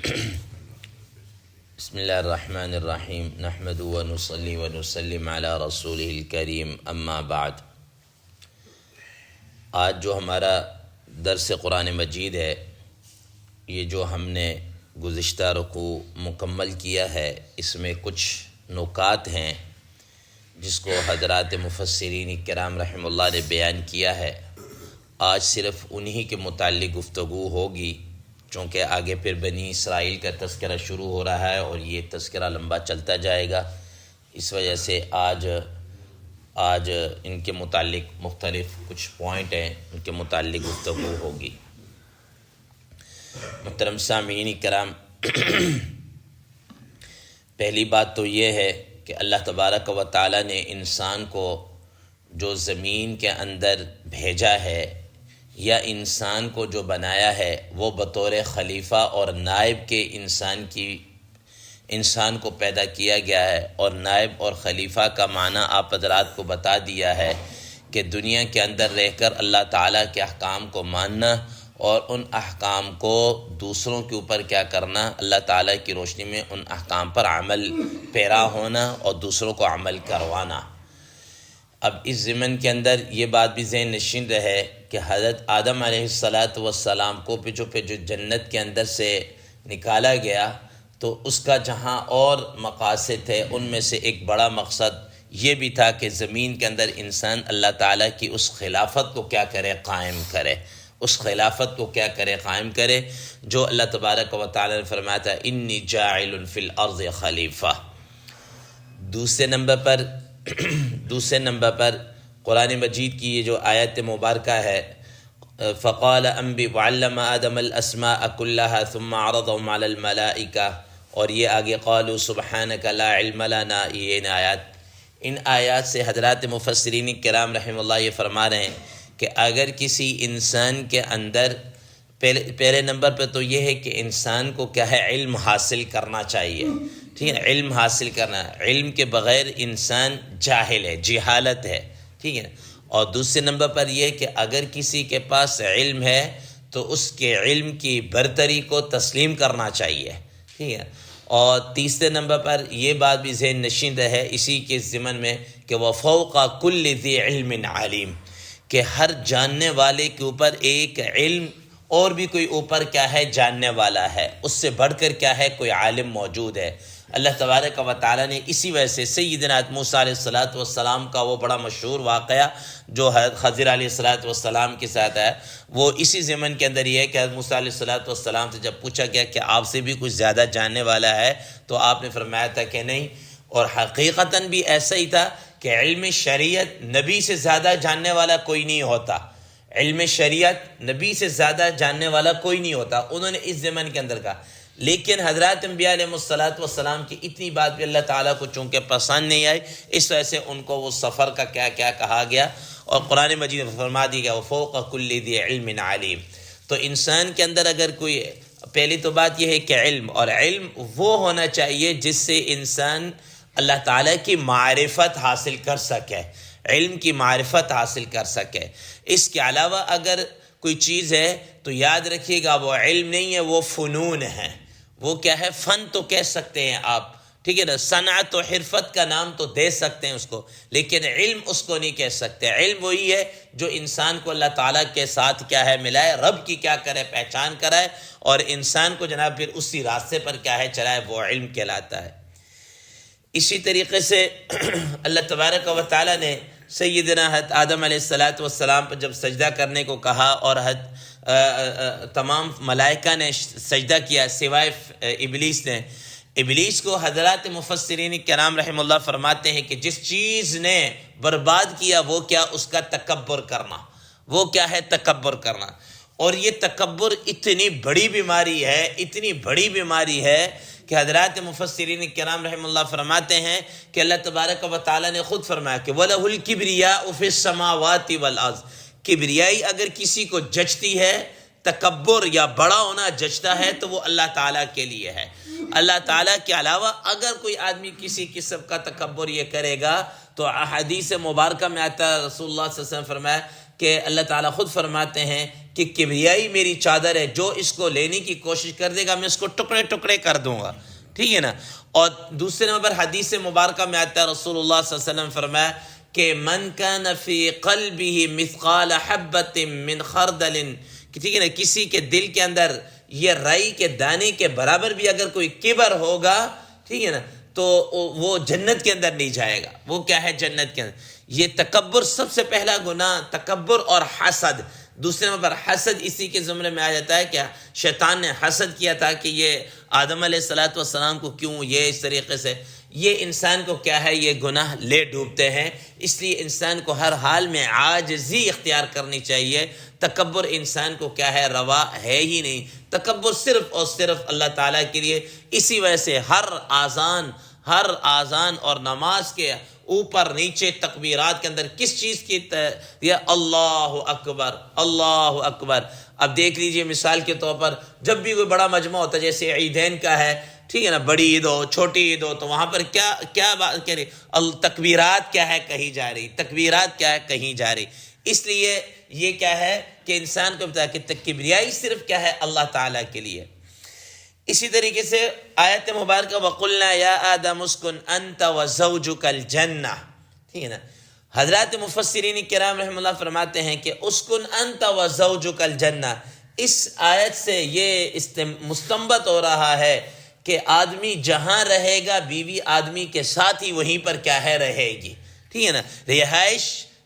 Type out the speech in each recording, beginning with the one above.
بسم اللہ الرحمن الرحیم نحمد و نصلی و نسلم علی رسولہ الکریم اما بعد۔ آج جو ہمارا درس قرآن مجید ہے، یہ جو ہم نے گزشتہ رکوع مکمل کیا ہے، اس میں کچھ نکات ہیں جس کو حضرات مفسرین کرام رحمہ اللہ نے بیان کیا ہے۔ آج صرف انہی کے متعلق گفتگو ہوگی، چونکہ آگے پھر بنی اسرائیل کا تذکرہ شروع ہو رہا ہے اور یہ تذکرہ لمبا چلتا جائے گا، اس وجہ سے آج ان کے متعلق مختلف کچھ پوائنٹ ہیں، ان کے متعلق گفتگو ہوگی۔ محترم سامعین کرام، پہلی بات تو یہ ہے کہ اللہ تبارک و تعالی نے انسان کو جو زمین کے اندر بھیجا ہے یا انسان کو جو بنایا ہے، وہ بطور خلیفہ اور نائب کے انسان کو پیدا کیا گیا ہے۔ اور نائب اور خلیفہ کا معنی آپ حضرات کو بتا دیا ہے کہ دنیا کے اندر رہ کر اللہ تعالیٰ کے احکام کو ماننا اور ان احکام کو دوسروں کے اوپر کیا کرنا، اللہ تعالیٰ کی روشنی میں ان احکام پر عمل پیرا ہونا اور دوسروں کو عمل کروانا۔ اب اس ضمن کے اندر یہ بات بھی ذہن نشین رہے کہ حضرت آدم علیہ السلام کو جو جنت کے اندر سے نکالا گیا، تو اس کا جہاں اور مقاصد تھے، ان میں سے ایک بڑا مقصد یہ بھی تھا کہ زمین کے اندر انسان اللہ تعالیٰ کی اس خلافت کو کیا کرے، قائم کرے، اس خلافت کو کیا کرے، قائم کرے، جو اللہ تبارک و تعالیٰ نے فرمایا تھا انی جاعل فی الارض خلیفہ۔ دوسرے نمبر پر قرآن مجید کی یہ جو آیت مبارکہ ہے، فقال انبی وعلم آدم الاسماء كلها ثم عرضهم على الملائکہ، اور یہ آگے قالوا سبحانک لا علم لنا، یہ ان آیات سے حضرات مفسرین کرام رحمہ اللہ یہ فرما رہے ہیں کہ اگر کسی انسان کے اندر پہلے نمبر پہ تو یہ ہے کہ انسان کو کیا ہے، علم حاصل کرنا چاہیے، ٹھیک ہے، علم حاصل کرنا، علم کے بغیر انسان جاہل ہے، جہالت ہے، ٹھیک ہے۔ اور دوسرے نمبر پر یہ کہ اگر کسی کے پاس علم ہے تو اس کے علم کی برتری کو تسلیم کرنا چاہیے، ٹھیک ہے۔ اور تیسرے نمبر پر یہ بات بھی ذہن نشین ہے اسی کے ضمن میں کہ وَفَوْقَ كُلِّ ذِي عِلْمٍ عَلِيمٍ، کہ ہر جاننے والے کے اوپر ایک علم اور بھی کوئی اوپر کیا ہے، جاننے والا ہے، اس سے بڑھ کر کیا ہے، کوئی عالم موجود ہے۔ اللہ تبارک و تعالیٰ نے اسی وجہ سے سیدنا موسیٰ علیہ السلام کا وہ بڑا مشہور واقعہ جو خضر علیہ السلام کے ساتھ ہے، وہ اسی ضمن کے اندر یہ ہے کہ حضرت موسیٰ علیہ السلام سے جب پوچھا گیا کہ آپ سے بھی کچھ زیادہ جاننے والا ہے، تو آپ نے فرمایا تھا کہ نہیں، اور حقیقتاً بھی ایسا ہی تھا کہ علم شریعت نبی سے زیادہ جاننے والا کوئی نہیں ہوتا، علم شریعت نبی سے زیادہ جاننے والا کوئی نہیں ہوتا، انہوں نے اس ضمن کے اندر کہا۔ لیکن حضرات انبیاء علیہ السلام کی اتنی بات بھی اللہ تعالیٰ کو چونکہ پسند نہیں آئی، اس وجہ سے ان کو وہ سفر کا کیا کہا گیا، اور قرآن مجید میں فرما دیا گیا وَفَوْقَ كُلِّ ذِي عِلْمٍ عَلِيمٍ۔ تو انسان کے اندر اگر کوئی، پہلی تو بات یہ ہے کہ علم، اور علم وہ ہونا چاہیے جس سے انسان اللہ تعالیٰ کی معرفت حاصل کر سکے، علم کی معرفت حاصل کر سکے۔ اس کے علاوہ اگر کوئی چیز ہے تو یاد رکھیے گا وہ علم نہیں ہے، وہ فنون ہے، وہ کیا ہے، فن تو کہہ سکتے ہیں آپ، ٹھیک ہے نا، صنعت و حرفت کا نام تو دے سکتے ہیں اس کو، لیکن علم اس کو نہیں کہہ سکتے۔ علم وہی ہے جو انسان کو اللہ تعالیٰ کے ساتھ کیا ہے، ملائے، رب کی کیا کرے، پہچان کرائے، اور انسان کو جناب پھر اسی راستے پر کیا ہے، چلائے، وہ علم کہلاتا ہے۔ اسی طریقے سے اللہ تبارک و تعالیٰ نے سیدنا حضرت آدم علیہ السلام پر جب سجدہ کرنے کو کہا، اور تمام ملائکہ نے سجدہ کیا سوائے ابلیس نے، ابلیس کو حضرات مفسرین کرام رحمہ اللہ فرماتے ہیں کہ جس چیز نے برباد کیا وہ کیا، اس کا تکبر کرنا، وہ کیا ہے، تکبر کرنا۔ اور یہ تکبر اتنی بڑی بیماری ہے، اتنی بڑی بیماری ہے کہ حضرات مفسرین کرام رحمہ اللہ فرماتے ہیں کہ اللہ تبارک و تعالیٰ نے خود فرمایا کہ وَلَهُ الْكِبْرِيَاءُ فِي السَّمَاوَاتِ وَالْأَرْضِ، کبریائی اگر کسی کو جچتی ہے، تکبر یا بڑا ہونا جچتا ہے، تو وہ اللہ تعالیٰ کے لیے ہے۔ اللہ تعالیٰ کے علاوہ اگر کوئی آدمی کسی قسم کا تکبر یہ کرے گا تو احادیث مبارکہ میں آتا ہے، رسول اللہ صلی اللہ علیہ وسلم فرمایا کہ اللہ تعالیٰ خود فرماتے ہیں کہ کبریائی میری چادر ہے، جو اس کو لینے کی کوشش کر دے گا میں اس کو ٹکڑے ٹکڑے کر دوں گا، ٹھیک ہے نا۔ اور دوسرے نمبر حدیث مبارکہ میں آتا ہے، رسول اللہ صلی اللہ علیہ وسلم فرمایا کہ من کان فی قلبہ مثقال حبۃ من خردل، کہ ٹھیک ہے نا، کسی کے دل کے اندر یہ رائی کے دانے کے برابر بھی اگر کوئی کبر ہوگا، ٹھیک ہے نا، تو وہ جنت کے اندر نہیں جائے گا۔ وہ کیا ہے جنت کے اندر؟ یہ تکبر، سب سے پہلا گناہ تکبر اور حسد۔ دوسرے نمبر حسد اسی کے زمرے میں آ جاتا ہے کہ شیطان نے حسد کیا تھا کہ یہ آدم علیہ السلام کو کیوں یہ اس طریقے سے، یہ انسان کو کیا ہے، یہ گناہ لے ڈوبتے ہیں۔ اس لیے انسان کو ہر حال میں عاجزی اختیار کرنی چاہیے۔ تکبر انسان کو کیا ہے، روا ہے ہی نہیں۔ تکبر صرف اور صرف اللہ تعالیٰ کے لیے۔ اسی وجہ سے ہر آذان اور نماز کے اوپر نیچے تکبیرات کے اندر کس چیز کی یہ اللہ اکبر، اللہ اکبر۔ اب دیکھ لیجئے مثال کے طور پر جب بھی کوئی بڑا مجمع ہوتا ہے، جیسے عیدین کا ہے، ٹھیک ہے نا، بڑی عید ہو چھوٹی عید ہو، تو وہاں پر کیا بات کہہ رہی، تکبیرات کیا ہے کہی جا رہی، تکبیرات کیا ہے کہیں جا رہی۔ اس لیے یہ کیا ہے کہ انسان کو بتا کہ کبریائی صرف کیا ہے، اللہ تعالیٰ کے لیے۔ اسی طریقے سے آیت مبارکہ وَقُلْنَا يَا آدَمُ اسْكُنْ أَنْتَ وَزَوْجُكَ الْجَنَّةَ، ٹھیک ہے نا۔ حضرات مفسرین کرام رحمہ اللہ فرماتے ہیں کہ اسکن انت وزوجک الجنہ، اس آیت سے یہ مستنبط ہو رہا ہے کہ آدمی جہاں رہے گا بیوی آدمی کے ساتھ ہی وہیں پر کیا ہے رہے گی، ٹھیک ہے نا۔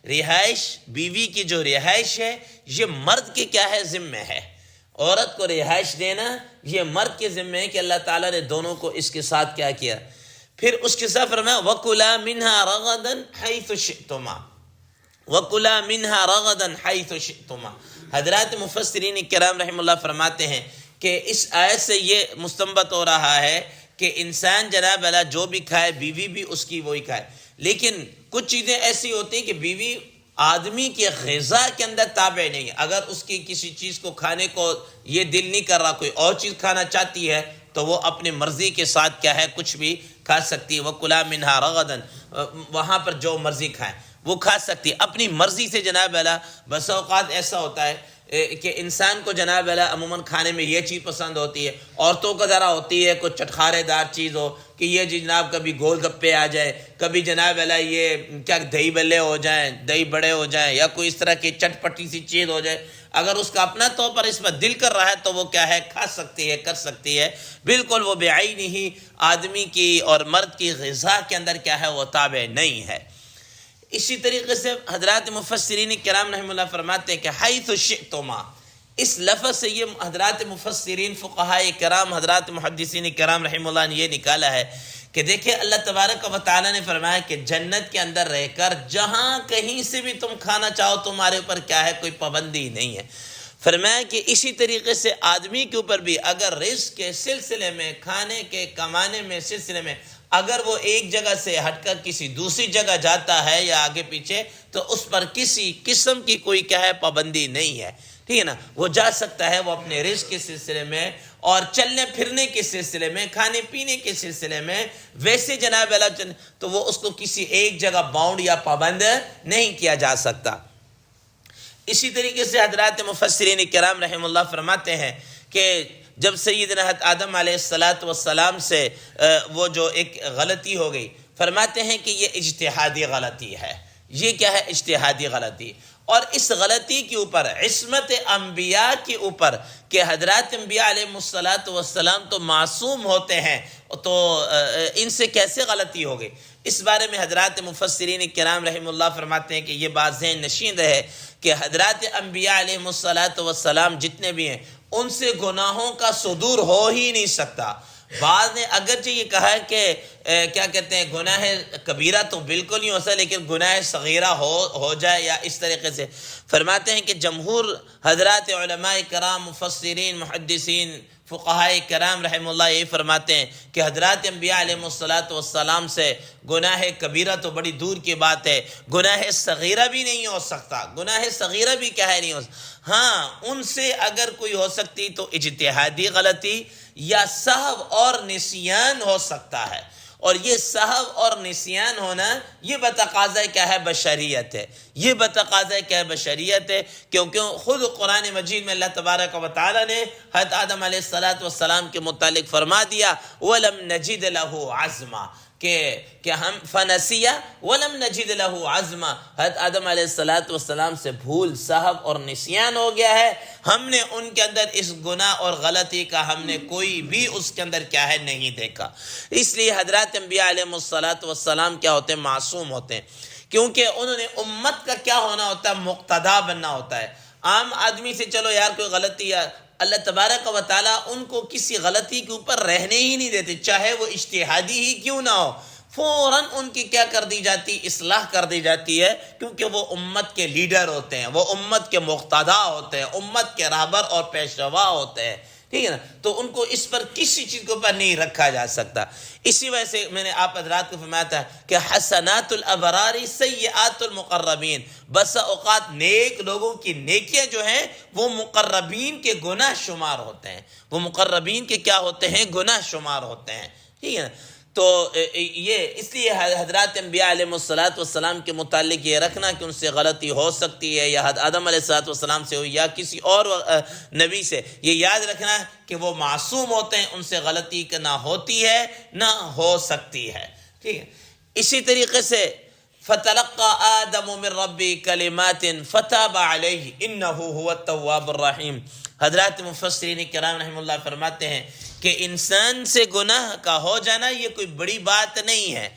رہائش بیوی کی جو رہائش ہے یہ مرد کے کیا ہے ذمہ ہے، عورت کو رہائش دینا یہ مرد کے ذمہ ہے کہ اللہ تعالیٰ نے دونوں کو اس کے ساتھ کیا کیا۔ پھر اس کے ساتھ فرمایا وَكُلَا مِنْهَا رَغَدًا حَيْثُ شِئْتُمَا، وَكُلَا مِنْهَا رَغَدًا حَيْثُ شِئْتُمَا۔ حضرات مفسرین کرام رحم اللہ فرماتے ہیں کہ اس آیت سے یہ مستنبط ہو رہا ہے کہ انسان جناب اللہ جو بھی کھائے بیوی بھی اس کی وہی کھائے، لیکن کچھ چیزیں ایسی ہوتی ہیں کہ بیوی آدمی کے غذا کے اندر تابع نہیں ہے۔ اگر اس کی کسی چیز کو کھانے کو یہ دل نہیں کر رہا، کوئی اور چیز کھانا چاہتی ہے تو وہ اپنی مرضی کے ساتھ کیا ہے کچھ بھی کھا سکتی ہے۔ وَكُلَا مِنْهَا رَغَدًا، وہاں پر جو مرضی کھائیں وہ کھا سکتی ہے اپنی مرضی سے۔ جناب اللہ بس اوقات ایسا ہوتا ہے کہ انسان کو جناب اللہ عموماً کھانے میں یہ چیز پسند ہوتی ہے، عورتوں کا ذرا ہوتی ہے کچھ چٹخارے دار چیز ہو کہ یہ جناب کبھی گول گپے آ جائے، کبھی جناب اللہ یہ کیا دہی بلے ہو جائیں، دہی بڑے ہو جائیں، یا کوئی اس طرح کی چٹ پٹی سی چیز ہو جائے۔ اگر اس کا اپنا طور پر اس میں دل کر رہا ہے تو وہ کیا ہے کھا سکتی ہے، کر سکتی ہے، بالکل وہ بعین ہی آدمی کی اور مرد کی غذا کے اندر کیا ہے وہ تابع نہیں ہے۔ اسی طریقے سے حضرات مفسرین کرام رحمہ اللہ فرماتے ہیں کہ حیث شئتما، اس لفظ سے یہ حضرات مفسرین فقہاء کرام حضرات محدثین کرام رحمہ اللہ نے یہ نکالا ہے کہ دیکھیں اللہ تبارک و تعالیٰ نے فرمایا کہ جنت کے اندر رہ کر جہاں کہیں سے بھی تم کھانا چاہو تمہارے اوپر کیا ہے کوئی پابندی نہیں ہے۔ فرمایا کہ اسی طریقے سے آدمی کے اوپر بھی اگر رزق کے سلسلے میں، کھانے کے کمانے میں سلسلے میں اگر وہ ایک جگہ سے ہٹ کر کسی دوسری جگہ جاتا ہے یا آگے پیچھے تو اس پر کسی قسم کی کوئی کیا ہے پابندی نہیں ہے، ٹھیک ہے نا۔ وہ جا سکتا ہے، وہ اپنے رزق کے سلسلے میں اور چلنے پھرنے کے سلسلے میں، کھانے پینے کے سلسلے میں، ویسے جناب اللہ تو وہ اس کو کسی ایک جگہ باؤنڈ یا پابند نہیں کیا جا سکتا۔ اسی طریقے سے حضرات مفسرین کرام رحم اللہ فرماتے ہیں کہ جب سیدنا آدم علیہ السلام سے وہ جو ایک غلطی ہو گئی، فرماتے ہیں کہ یہ اجتہادی غلطی ہے۔ یہ کیا ہے؟ اجتہادی غلطی۔ اور اس غلطی کے اوپر عصمت انبیاء کے اوپر کہ حضرات انبیاء علیہ السلام تو معصوم ہوتے ہیں، تو ان سے کیسے غلطی ہو گئی؟ اس بارے میں حضرات مفسرین کرام رحم اللہ فرماتے ہیں کہ یہ بات ذہن نشین رہے کہ حضرات انبیاء علیہ السلام جتنے بھی ہیں ان سے گناہوں کا صدور ہو ہی نہیں سکتا۔ بعض نے اگرچہ یہ کہا ہے کہ کیا کہتے ہیں گناہ کبیرہ تو بالکل نہیں ہو سکتا، لیکن گناہ صغیرہ ہو جائے یا اس طریقے سے فرماتے ہیں کہ جمہور حضرات علماء کرام مفسرین محدثین فقہاء کرام رحم اللہ یہ فرماتے ہیں کہ حضرات انبیاء علیہ السلام سے گناہ کبیرہ تو بڑی دور کی بات ہے، گناہ صغیرہ بھی نہیں ہو سکتا۔ گناہ صغیرہ بھی کیا ہے نہیں ہو سکتا۔ ہاں ان سے اگر کوئی ہو سکتی تو اجتہادی غلطی یا سہو اور نسیان ہو سکتا ہے، اور یہ سہو اور نسیان ہونا یہ بتقاضۂ کیا ہے؟ بشریت ہے. یہ بتقاضۂ کیا ہے؟ بشریت ہے. کیونکہ خود قرآن مجید میں اللہ تبارک و تعالیٰ نے حضرت آدم علیہ السلام کے متعلق فرما دیا وَلَمْ نَجِدْ لَهُ عَزْمًا کہ ہم فنسیہ ولم نجد لہ عزما. حضرت آدم علیہ السلام سے بھول سہو اور نسیان ہو گیا ہے. ہم نے ان کے اندر اس گناہ اور غلطی کا ہم نے کوئی بھی اس کے اندر کیا ہے نہیں دیکھا. اس لیے حضرات انبیاء علیہ السلام کیا ہوتے ہیں؟ معصوم ہوتے ہیں. کیونکہ انہوں نے امت کا کیا ہونا ہوتا ہے؟ مقتدا بننا ہوتا ہے. عام آدمی سے چلو یار کوئی غلطی ہے، اللہ تبارک و تعالیٰ ان کو کسی غلطی کے اوپر رہنے ہی نہیں دیتے، چاہے وہ اجتہادی ہی کیوں نہ ہو. فوراً ان کی کیا کر دی جاتی؟ اصلاح کر دی جاتی ہے. کیونکہ وہ امت کے لیڈر ہوتے ہیں، وہ امت کے مقتدا ہوتے ہیں، امت کے رہبر اور پیشوا ہوتے ہیں. ٹھیک ہے نا؟ تو ان کو اس پر کسی چیز کے اوپر نہیں رکھا جا سکتا. اسی وجہ سے میں نے آپ حضرات کو فرمایا تھا کہ حسنات الابرار سیئات المقربین. بس اوقات نیک لوگوں کی نیکیاں جو ہیں وہ مقربین کے گناہ شمار ہوتے ہیں. وہ مقربین کے کیا ہوتے ہیں؟ گناہ شمار ہوتے ہیں. ٹھیک ہے نا؟ تو یہ اس لیے حضرات انبیاء علیہ السلام کے متعلق یہ رکھنا کہ ان سے غلطی ہو سکتی ہے، یا آدم علیہ السلام سے ہو یا کسی اور نبی سے، یہ یاد رکھنا کہ وہ معصوم ہوتے ہیں، ان سے غلطی نہ ہوتی ہے نہ ہو سکتی ہے. ٹھیک ہے. اسی طریقے سے فَتَلَقَّى آدَمُ مِن رَّبِّهِ كَلِمَاتٍ فَتَابَ عَلَيْهِ إِنَّهُ هُوَ التَّوَّابُ الرَّحِيمُ. حضرات مفسرین کرام رحمہ اللہ فرماتے ہیں کہ انسان سے گناہ کا ہو جانا یہ کوئی بڑی بات نہیں ہے.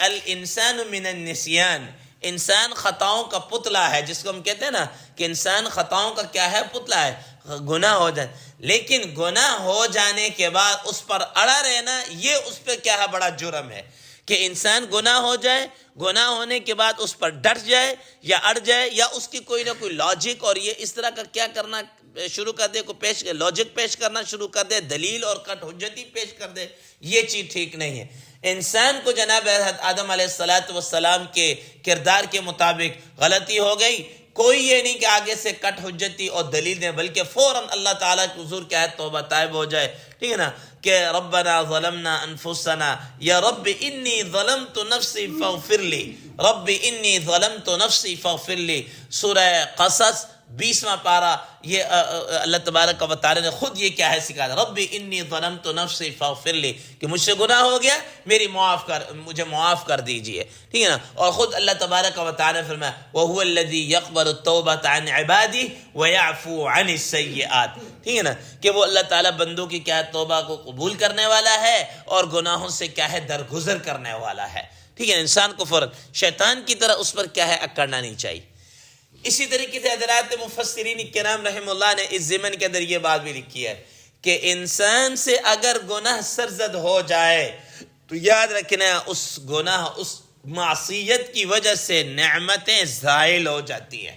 الانسان من النسیان، انسان خطاؤں کا پتلا ہے، جس کو ہم کہتے ہیں نا کہ انسان خطاؤں کا کیا ہے؟ پتلا ہے. گناہ ہو جائے، لیکن گناہ ہو جانے کے بعد اس پر اڑا رہنا یہ اس پہ کیا ہے؟ بڑا جرم ہے. کہ انسان گناہ ہو جائے، گناہ ہونے کے بعد اس پر ڈٹ جائے یا اڑ جائے، یا اس کی کوئی نہ کوئی لاجک اور یہ اس طرح کا کیا کرنا شروع کر دے، کوئی لاجک پیش کرنا شروع کر دے، دلیل اور کٹ حجتی پیش کر دے، یہ چیز ٹھیک نہیں ہے. انسان کو جناب آدم علیہ السلام کے کردار کے مطابق غلطی ہو گئی، کوئی یہ نہیں کہ آگے سے کٹ حجتی اور دلیل دیں، بلکہ فوراً اللہ تعالیٰ کے حضور کیا ہے؟ توبہ طائب ہو جائے. ٹھیک ہے نا؟ کہ ربنا ظلمنا انفسنا یا رب انی ظلمت نفسی فاغفر لی، رب انی ظلمت نفسی فاغفر لی. سورہ قصص 20واں پارہ. یہ اللہ تبارک و تعالی نے خود یہ کیا ہے سکھایا، رب انی ظلمت نفسی فاغفر لی، کہ مجھ سے گناہ ہو گیا، مجھے معاف کر دیجئے. ٹھیک ہے نا؟ اور خود اللہ تبارک و تعالی نے فرمایا وَهُوَ الَّذِي يَقْبَلُ التَّوْبَةَ عَنْ عِبَادِهِ وَيَعْفُو عَنِ السَّيِّئَاتِ. ٹھیک ہے نا؟ کہ وہ اللہ تعالیٰ بندوں کی کیا ہے؟ توبہ کو قبول کرنے والا ہے اور گناہوں سے کیا ہے؟ درگزر کرنے والا ہے. ٹھیک ہے. انسان کو فوراً شیطان کی طرح اس پر کیا ہے؟ اکڑنا نہیں چاہیے. اسی طریقے سے حضرات مفسرین کرام رحم اللہ نے اس ضمن کے اندر یہ بات بھی لکھی ہے کہ انسان سے اگر گناہ سرزد ہو جائے تو یاد رکھنا اس گناہ، اس معصیت کی وجہ سے نعمتیں زائل ہو جاتی ہیں،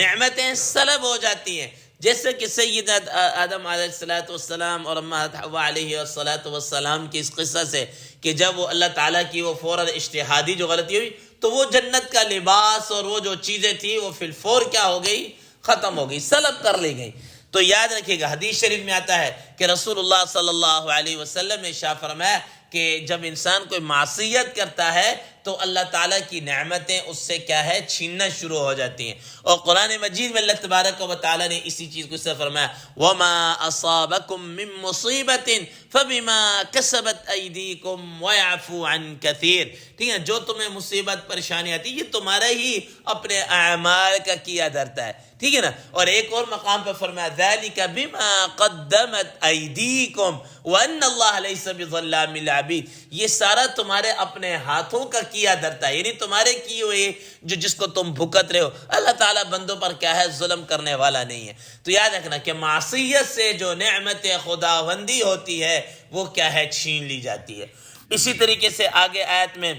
نعمتیں سلب ہو جاتی ہیں. جیسے کہ سیدنا آدم علیہ السلام اور اماں حوا علیہ السلام کی اس قصہ سے کہ جب وہ اللہ تعالیٰ کی وہ فوراً اجتہادی جو غلطی ہوئی تو وہ جنت کا لباس اور وہ جو چیزیں تھیں وہ فی الفور کیا ہو گئی؟ ختم ہو گئی، سلب کر لی گئی. تو یاد رکھیے گا حدیث شریف میں آتا ہے کہ رسول اللہ صلی اللہ علیہ وسلم نے ارشاد فرمایا کہ جب انسان کوئی معصیت کرتا ہے تو اللہ تعالیٰ کی نعمتیں اس سے کیا ہے؟ چھیننا شروع ہو جاتی ہیں. اور قرآن مجید میں اللہ تبارک و تعالیٰ نے اسی چیز کو اس سے فرمایا وَمَا أَصَابَكُم مِّن مُّصِيبَةٍ فَبِمَا كَسَبَتْ أَيْدِيكُمْ وَيَعْفُو عَن كَثِيرٍ. ٹھیک ہے؟ جو تمہیں مصیبت پریشانی آتی یہ تمہارا ہی اپنے اعمال کا کیا درتا ہے. ٹھیک ہے نا؟ اور ایک اور مقام پہ فرمایا ذَلِكَ بِمَا قَدَّمَتْ أَيْدِيكُمْ وَأَنَّ اللَّهَ لَيْسَ بِظَلَّامٍ لِّلْعَبِيدِ. یہ سارا تمہارے اپنے ہاتھوں کا کیا درتا ہے، یعنی تمہارے کیے ہوئے جس کو تم بھگت رہے ہو. اللہ تعالیٰ بندوں پر کیا ہے؟ ظلم کرنے والا نہیں ہے. تو یاد رکھنا کہ معصیت سے جو نعمت خداوندی ہوتی ہے وہ کیا ہے؟ چھین لی جاتی ہے. اسی طریقے سے آگے آیت میں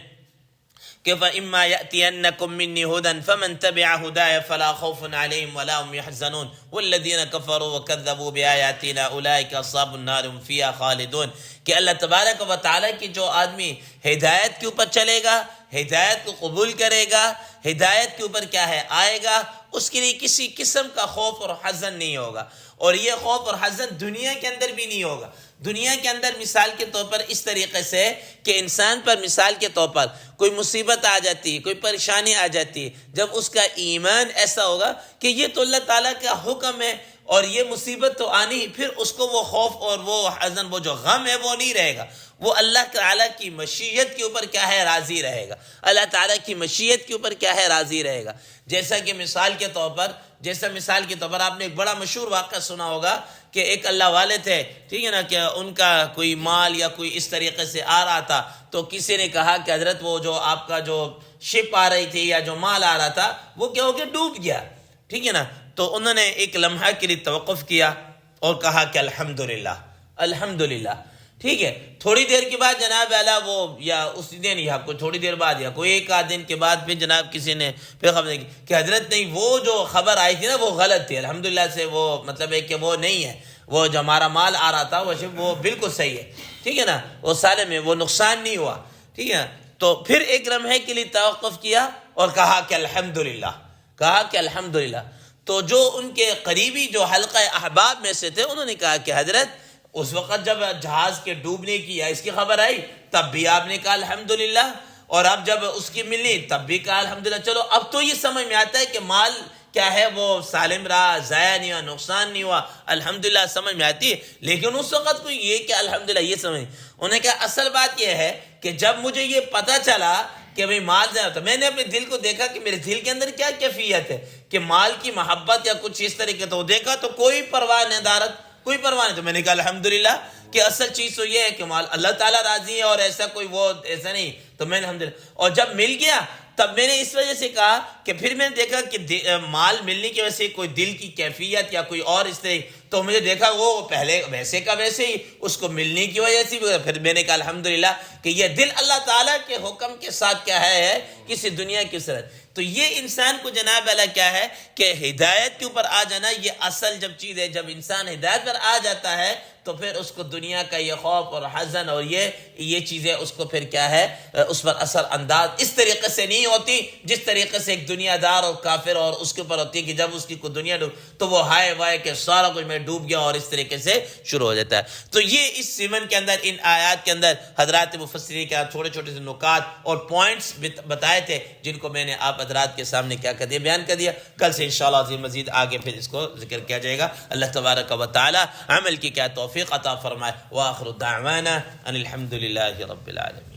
کہ فَإِمَّا يَأْتِيَنَّكُم مِّنِّي هُدًى فَمَن تَبِعَ هُدَايَ فَلَا خَوْفٌ عَلَيْهِمْ وَلَا هُمْ يَحْزَنُونَ وَالَّذِينَ كَفَرُوا وَكَذَّبُوا بِآيَاتِنَا أُولَٰئِكَ أَصْحَابُ النَّارِ هُمْ فِيهَا خَالِدُونَ. کہ اللہ تبارک و تعالیٰ کی جو آدمی ہدایت کے اوپر چلے گا، ہدایت کو قبول کرے گا، ہدایت کے اوپر کیا ہے؟ آئے گا، اس کے لیے کسی قسم کا خوف اور حزن نہیں ہوگا. اور یہ خوف اور حزن دنیا کے اندر بھی نہیں ہوگا. دنیا کے اندر مثال کے طور پر اس طریقے سے کہ انسان پر مثال کے طور پر کوئی مصیبت آ جاتی ہے، کوئی پریشانی آ جاتی ہے، جب اس کا ایمان ایسا ہوگا کہ یہ تو اللہ تعالیٰ کا حکم ہے اور یہ مصیبت تو آنی، پھر اس کو وہ خوف اور وہ حزن، وہ جو غم ہے وہ نہیں رہے گا، وہ اللہ تعالیٰ کی مشیت کے اوپر کیا ہے راضی رہے گا، اللہ تعالیٰ کی مشیت کے اوپر کیا ہے راضی رہے گا۔ جیسا کہ مثال کے طور پر آپ نے ایک بڑا مشہور واقعہ سنا ہوگا کہ ایک اللہ والے تھے، ٹھیک ہے نا، کہ ان کا کوئی مال یا کوئی اس طریقے سے آ رہا تھا، تو کسی نے کہا کہ حضرت وہ جو آپ کا جو شپ آ رہی تھی یا جو مال آ رہا تھا وہ کیا ہو گیا، ڈوب گیا، ٹھیک ہے نا۔ تو انہوں نے ایک لمحہ کے لیے توقف کیا اور کہا کہ الحمدللہ الحمدللہ، ٹھیک ہے۔ تھوڑی دیر کے بعد جناب اعلیٰ وہ یا اسی دن یا کوئی تھوڑی دیر بعد یا کوئی ایک آدھ دن کے بعد پھر جناب کسی نے پھر خبر کی کہ حضرت نہیں، وہ جو خبر آئی تھی نا وہ غلط تھی، الحمدللہ سے وہ مطلب ہے کہ وہ نہیں ہے، وہ جو ہمارا مال آ رہا تھا وہ بالکل صحیح ہے، ٹھیک ہے نا، وہ سالم ہے، وہ نقصان نہیں ہوا، ٹھیک ہے۔ تو پھر ایک لمحے کے لیے توقف کیا اور کہا کہ الحمدللہ، تو جو ان کے قریبی جو حلقہ احباب میں سے تھے انہوں نے کہا کہ حضرت اس وقت جب جہاز کے ڈوبنے کی یا اس کی خبر آئی تب بھی آپ نے کہا الحمدللہ، اور اب جب اس کی ملی تب بھی کہا الحمدللہ۔ چلو اب تو یہ سمجھ میں آتا ہے کہ مال کیا ہے وہ سالم رہا، ضائع نہیں ہوا، نقصان نہیں ہوا، الحمدللہ سمجھ میں آتی ہے، لیکن اس وقت کوئی یہ کہ الحمدللہ یہ سمجھ، انہوں نے کہا اصل بات یہ ہے کہ جب مجھے یہ پتہ چلا کہ بھئی مال ضائع ہوتا، میں نے اپنے دل کو دیکھا کہ میرے دل کے اندر کیا کیفیت ہے کہ مال کی محبت یا کچھ اس طریقے تو دیکھا تو کوئی پرواہ نہیں، دارت کوئی پرواہ نہیں، تو میں نے کہا الحمدللہ کہ اصل چیز تو یہ ہے کہ مال اللہ تعالیٰ راضی ہے اور ایسا کوئی وہ ایسا نہیں، تو میں نے الحمدللہ، اور جب مل گیا تب میں نے اس وجہ سے کہا کہ پھر میں نے دیکھا کہ مال ملنے کی وجہ سے کوئی دل کی کیفیت یا کوئی اور اس طرح، تو مجھے دیکھا وہ پہلے ویسے کا ویسے ہی، اس کو ملنے کی وجہ سے پھر میں نے کہا الحمدللہ کہ یہ دل اللہ تعالیٰ کے حکم کے ساتھ کیا ہے کسی دنیا کی صورت۔ تو یہ انسان کو جناب اللہ کیا ہے کہ ہدایت کے اوپر آ جانا یہ اصل جب چیز ہے، جب انسان ہدایت پر آ جاتا ہے تو پھر اس کو دنیا کا یہ خوف اور حزن اور یہ چیزیں اس کو پھر کیا ہے اس پر اثر انداز اس طریقے سے نہیں ہوتی جس طریقے سے ایک دنیا دار اور کافر اور اس کے اوپر ہوتی ہے کہ جب اس کی کوئی دنیا ڈوب تو وہ ہائے وائے کہ سارا کچھ میں ڈوب گیا اور اس طریقے سے شروع ہو جاتا ہے۔ تو یہ اس سیمن کے اندر ان آیات کے اندر حضرات مفسرین کے چھوٹے چھوٹے سے نکات اور پوائنٹس بتائے تھے جن کو میں نے آپ حضرات کے سامنے کیا کر دیا، بیان کر دیا۔ کل سے انشاءاللہ عظیم مزید آگے پھر اس کو ذکر کیا جائے گا۔ اللہ تبارک و تعالی عمل کی کیا توفیق عطا فرمائے۔ وآخر دعوانا ان الحمد للہ رب العالمین۔